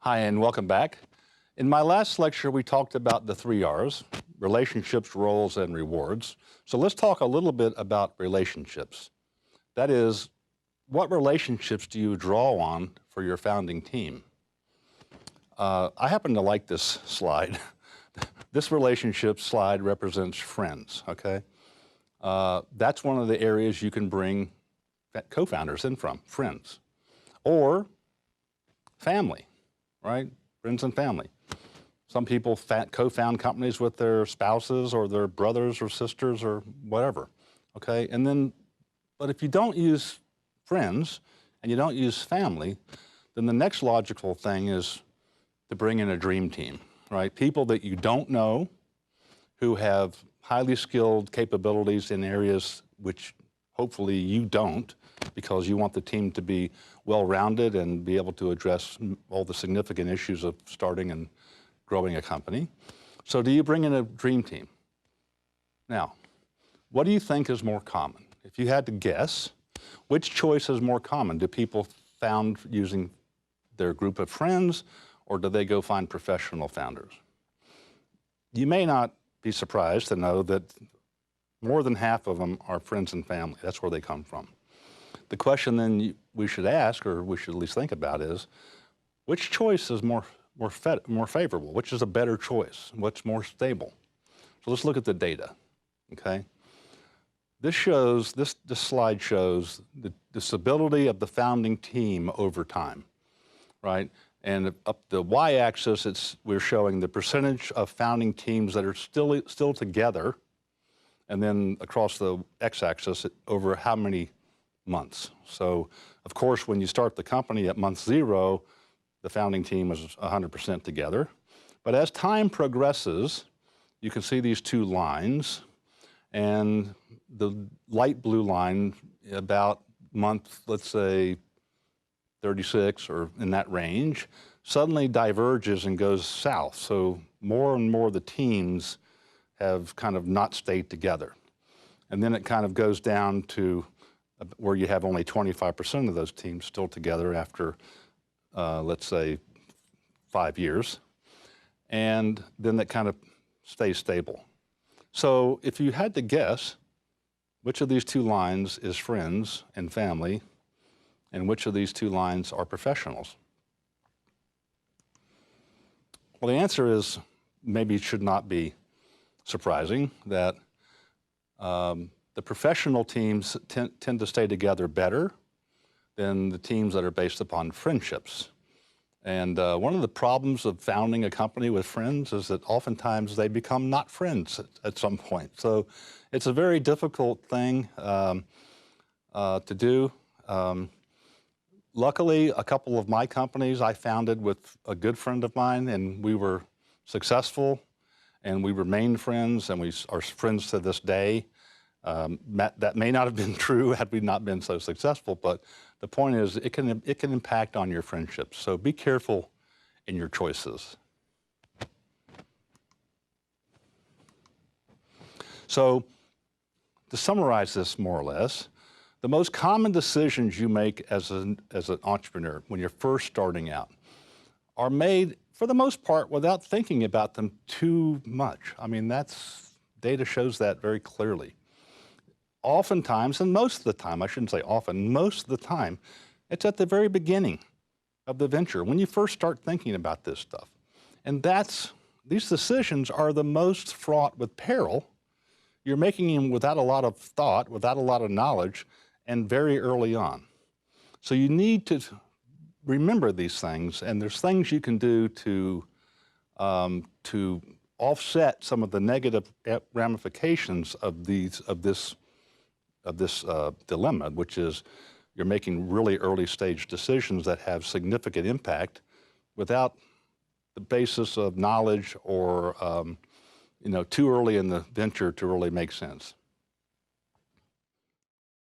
Hi, and welcome back. In my last lecture, we talked about the 3 R's, relationships, roles, and rewards. So let's talk a little bit about relationships. That is, what relationships do you draw on for your founding team? I happen to like this slide. This relationship slide represents friends, okay? That's one of the areas you can bring co-founders in from, friends. Or family, right? Friends and family. Some people co-found companies with their spouses or their brothers or sisters or whatever, okay? But if you don't use friends and you don't use family, then the next logical thing is to bring in a dream team, right? People that you don't know, who have highly skilled capabilities in areas which hopefully you don't, because you want the team to be well-rounded and be able to address all the significant issues of starting and growing a company. So do you bring in a dream team? Now, what do you think is more common? If you had to guess, which choice is more common? Do people found using their group of friends, or do they go find professional founders? You may not be surprised to know that more than half of them are friends and family. That's where they come from. The question then we should ask, or we should at least think about, is which choice is more favorable? Which is a better choice? What's more stable? So let's look at the data, okay? This slide shows the stability of the founding team over time, right? And up the y-axis, we're showing the percentage of founding teams that are still together, and then across the x-axis over how many months. So, of course, when you start the company at month 0, the founding team is 100% together. But as time progresses, you can see these two lines, and the light blue line about month, let's say, 36 or in that range, suddenly diverges and goes south. So more and more of the teams have kind of not stayed together. And then it kind of goes down to where you have only 25% of those teams still together after, let's say, 5 years. And then that kind of stays stable. So if you had to guess, which of these two lines is friends and family, and which of these two lines are professionals? Well, the answer is maybe it should not be surprising that the professional teams tend to stay together better than the teams that are based upon friendships. And one of the problems of founding a company with friends is that oftentimes they become not friends at some point. So it's a very difficult thing to do. Luckily, a couple of my companies I founded with a good friend of mine, and we were successful, and we remained friends, and we are friends to this day. That may not have been true had we not been so successful, but the point is it can impact on your friendships. So be careful in your choices. So to summarize this more or less, the most common decisions you make as an entrepreneur when you're first starting out are made, for the most part, without thinking about them too much. I mean, data shows that very clearly. Oftentimes, and most of the time, I shouldn't say often, most of the time, it's at the very beginning of the venture, when you first start thinking about this stuff. And these decisions are the most fraught with peril. You're making them without a lot of thought, without a lot of knowledge, and very early on. So you need to remember these things, and there's things you can do to offset some of the negative ramifications of this dilemma, which is you're making really early stage decisions that have significant impact without the basis of knowledge or too early in the venture to really make sense.